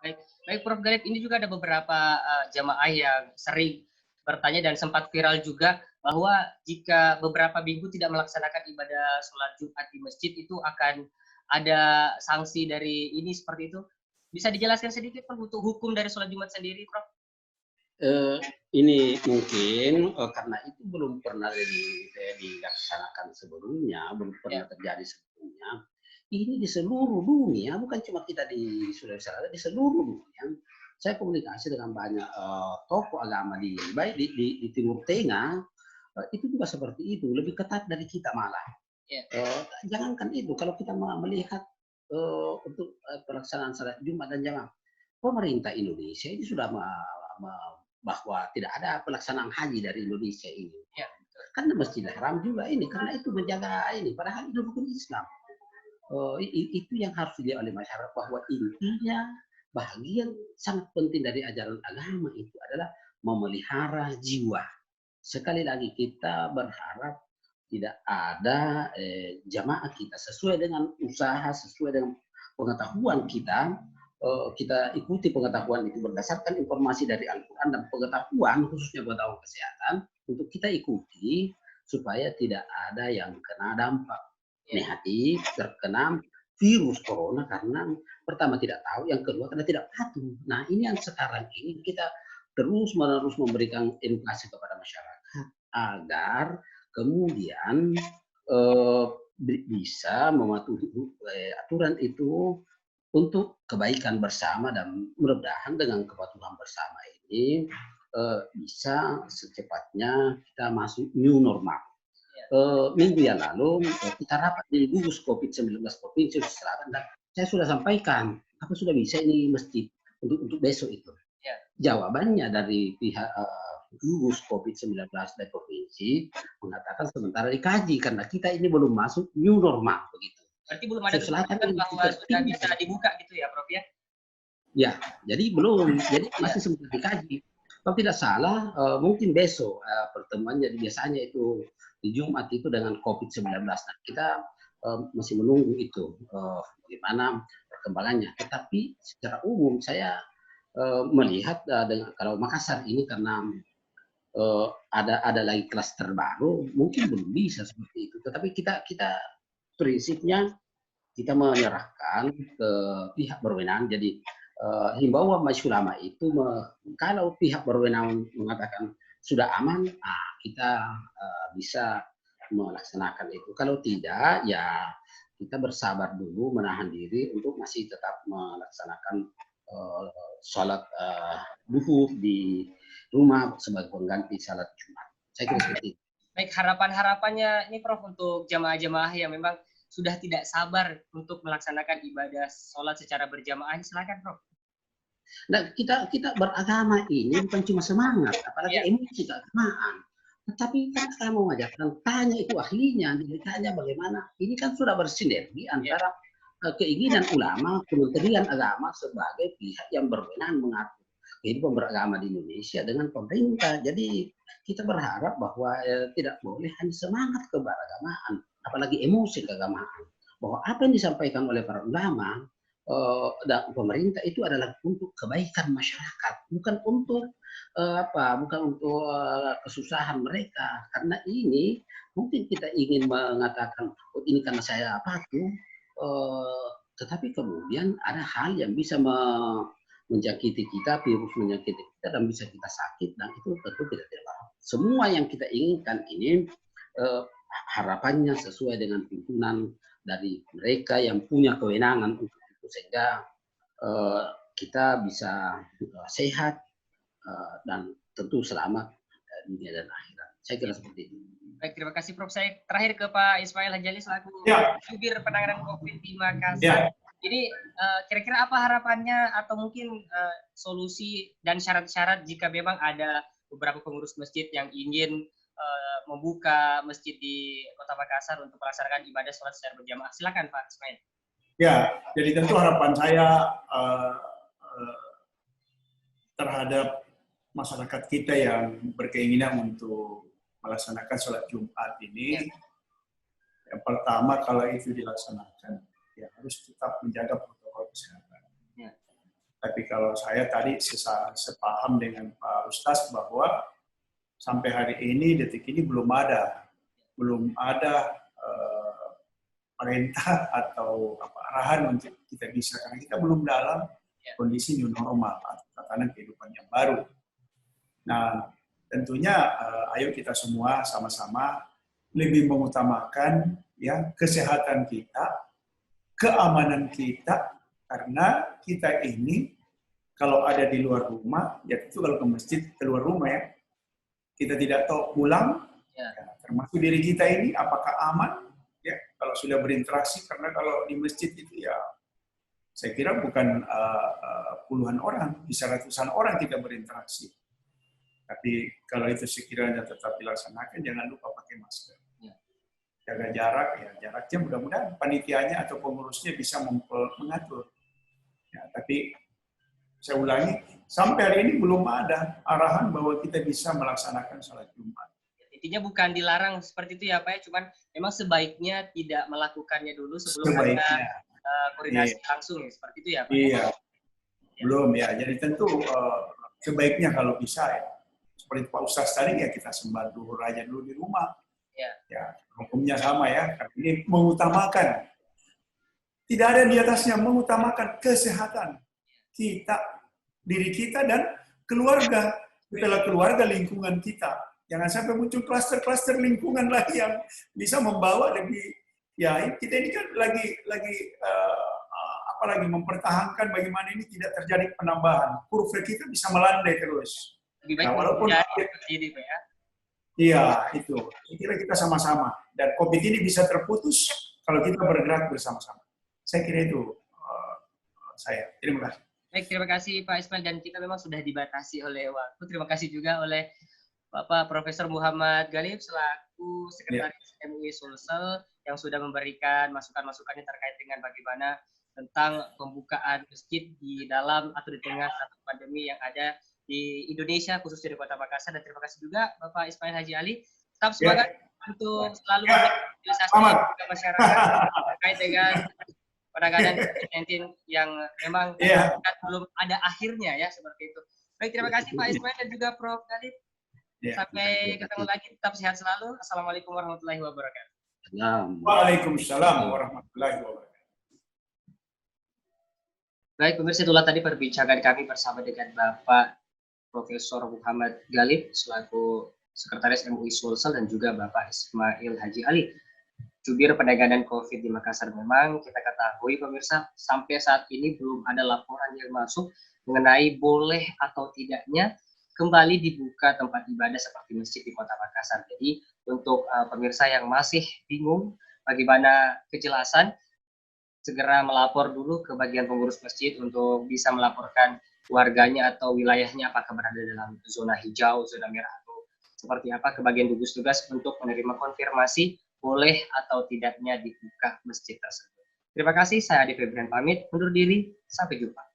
Baik, baik Prof. Galip, ini juga ada beberapa jamaah yang sering bertanya dan sempat viral juga bahwa jika beberapa minggu tidak melaksanakan ibadah sholat Jumat di masjid itu akan ada sanksi dari ini seperti itu. Bisa dijelaskan sedikit Prof untuk hukum dari sholat Jumat sendiri, Prof? Ini mungkin karena itu belum pernah dilaksanakan sebelumnya, belum pernah terjadi sebelumnya. Ini di seluruh dunia, bukan cuma kita di Sulawesi Selatan, di seluruh dunia. Saya komunikasi dengan banyak tokoh agama baik di Timur Tengah, itu juga seperti itu, lebih ketat dari kita malah. Jangankan itu, kalau kita melihat untuk pelaksanaan salat Jumat dan jamaah, pemerintah Indonesia ini sudah bahwa tidak ada pelaksanaan haji dari Indonesia ini. Karena Masjidil Haram juga ini, karena itu menjaga ini, padahal itu rukun Islam. Itu yang harus dilihat oleh masyarakat, bahwa intinya bagian sangat penting dari ajaran agama itu adalah memelihara jiwa. Sekali lagi kita berharap tidak ada jamaah kita sesuai dengan usaha, sesuai dengan pengetahuan kita, kita ikuti pengetahuan itu berdasarkan informasi dari Al-Quran dan pengetahuan, khususnya pengetahuan kesehatan, untuk kita ikuti supaya tidak ada yang kena dampak negatif, terkena virus corona karena pertama tidak tahu, yang kedua karena tidak patuh. Nah ini yang sekarang ini kita terus-menerus memberikan edukasi kepada masyarakat agar kemudian bisa mematuhi aturan itu untuk kebaikan bersama, dan mudah-mudahan dengan kepatuhan bersama ini bisa secepatnya kita masuk new normal. Minggu yang lalu kita rapat di gugus COVID-19 Provinsi Selatan dan saya sudah sampaikan apa sudah bisa ini masjid untuk besok itu. Jawabannya dari pihak gugus COVID-19 dari provinsi mengatakan sementara dikaji karena kita ini belum masuk new normal begitu. Berarti belum ada keputusan bahwa sudah bisa dibuka gitu ya, Prof ya? Ya, jadi belum, jadi masih sempat dikaji. Kalau tidak salah, mungkin besok pertemuannya biasanya itu di Jumat itu dengan COVID-19. Nah, kita masih menunggu itu bagaimana perkembangannya. Tetapi secara umum saya melihat dengan kalau Makassar ini karena ada lagi klaster baru, mungkin belum bisa seperti itu. Tetapi kita prinsipnya kita menyerahkan ke pihak berwenang. Jadi himbauan majelis ulama itu kalau pihak berwenang mengatakan sudah aman, kita bisa melaksanakan itu. Kalau tidak, ya kita bersabar dulu, menahan diri untuk masih tetap melaksanakan sholat duhur di rumah sebagai pengganti sholat Jumat. Saya kira seperti itu. Baik, harapan-harapannya ini Prof untuk jamaah-jamaah yang memang sudah tidak sabar untuk melaksanakan ibadah sholat secara berjamaah, silakan Prof. Nah, kita beragama ini bukan cuma semangat, apalagi emosi keagamaan. Tetapi kan saya mau mengajarkan, tanya itu ahlinya, ditanya bagaimana. Ini kan sudah bersinergi antara keinginan ulama, Kementerian Agama sebagai pihak yang berwenang mengatur kehidupan beragama di Indonesia dengan pemerintah. Jadi kita berharap bahwa tidak boleh hanya semangat keberagamaan, apalagi emosi keagamaan. Bahwa apa yang disampaikan oleh para ulama dan pemerintah itu adalah untuk kebaikan masyarakat, bukan untuk bukan untuk kesusahan mereka. Karena ini mungkin kita ingin mengatakan, oh, ini karena saya patuh, tetapi kemudian ada hal yang bisa menjangkiti kita, virus menjangkiti kita dan bisa kita sakit, dan itu tentu tidak baik. Semua yang kita inginkan ini harapannya sesuai dengan tuntunan dari mereka yang punya kewenangan untuk itu, sehingga kita bisa sehat dan tentu selamat dunia dan akhirat. Saya kira seperti itu. Baik, terima kasih Prof. Saya terakhir ke Pak Ismail Hanjali selaku jubir penanganan COVID di Makassar. Jadi kira-kira apa harapannya atau mungkin solusi dan syarat-syarat jika memang ada beberapa pengurus masjid yang ingin membuka masjid di Kota Makassar untuk melaksanakan ibadah sholat secara berjamaah. Silakan Pak Ismail. Ya, jadi tentu harapan saya terhadap masyarakat kita yang berkeinginan untuk melaksanakan sholat Jumat ini, yang pertama kalau itu dilaksanakan, ya harus tetap menjaga protokol kesehatan. Tapi kalau saya tadi sepaham dengan Pak Ustaz bahwa sampai hari ini, detik ini belum ada perintah atau arahan untuk kita bisa, karena kita belum dalam kondisi new normal atau tatanan kehidupan yang baru. Nah, tentunya ayo kita semua sama-sama lebih mengutamakan ya kesehatan kita, keamanan kita, karena kita ini kalau ada di luar rumah, ya itu kalau ke masjid keluar rumah ya, kita tidak tahu pulang, ya, termasuk diri kita ini apakah aman, ya kalau sudah berinteraksi, karena kalau di masjid itu ya saya kira bukan puluhan orang, bisa ratusan orang kita berinteraksi. Tapi kalau itu sekiranya tetap dilaksanakan, jangan lupa pakai masker. Jaga jarak, ya jaraknya mudah-mudahan panitianya atau pengurusnya bisa mengatur. Ya, tapi saya ulangi, sampai hari ini belum ada arahan bahwa kita bisa melaksanakan sholat Jumat. Intinya bukan dilarang seperti itu ya Pak ya, cuman memang sebaiknya tidak melakukannya dulu sebelum ada koordinasi langsung, seperti itu ya Pak? Iya, belum ya. Jadi tentu sebaiknya kalau bisa ya, seperti Pak Ustaz tadi ya kita sembah duhur aja dulu di rumah. Ya, hukumnya sama ya, karena ini mengutamakan. Tidak ada di atasnya, mengutamakan kesehatan kita, diri kita dan keluarga. Setelah keluarga, lingkungan kita. Jangan sampai muncul klaster-klaster lingkungan lagi yang bisa membawa lebih, ya kita ini kan lagi mempertahankan bagaimana ini tidak terjadi penambahan. Kurva kita bisa melandai terus. Lebih baik nah, walaupun ini Pak ya. Iya, itu. Saya kira kita sama-sama. Dan COVID ini bisa terputus kalau kita bergerak bersama-sama. Saya kira itu saya. Terima kasih. Baik, terima kasih Pak Ismail. Dan kita memang sudah dibatasi oleh waktu. Terima kasih juga oleh Bapak Profesor Muhammad Galib selaku Sekretaris MUI Sulsel yang sudah memberikan masukan-masukannya terkait dengan bagaimana tentang pembukaan masjid di dalam atau di tengah satu pandemi yang ada di Indonesia, khususnya di Kota Makassar. Dan terima kasih juga Bapak Ismail Haji Ali. Tetap semangat untuk selalu memperjelaskan ke masyarakat terkait dengan penanganan COVID-19 yang memang belum ada akhirnya ya, seperti itu. Baik, terima kasih Pak Ismail dan juga Prof. Galib. Sampai ketemu lagi, tetap sehat selalu. Assalamualaikum warahmatullahi wabarakatuh. Waalaikumsalam warahmatullahi wabarakatuh. Baik, pemirsa, itulah tadi perbincangan kami bersama dengan Bapak Profesor Muhammad Galib selaku Sekretaris MUI Sulsel dan juga Bapak Ismail Haji Ali, Jubir Penanganan COVID di Makassar. Memang kita ketahui pemirsa, sampai saat ini belum ada laporan yang masuk mengenai boleh atau tidaknya kembali dibuka tempat ibadah seperti masjid di Kota Makassar. Jadi untuk pemirsa yang masih bingung bagaimana kejelasan, segera melapor dulu ke bagian pengurus masjid untuk bisa melaporkan warganya atau wilayahnya apakah berada dalam zona hijau, zona merah, atau seperti apa ke bagian gugus tugas untuk menerima konfirmasi boleh atau tidaknya dibuka masjid tersebut. Terima kasih, saya Adi Febrian pamit, undur diri, sampai jumpa.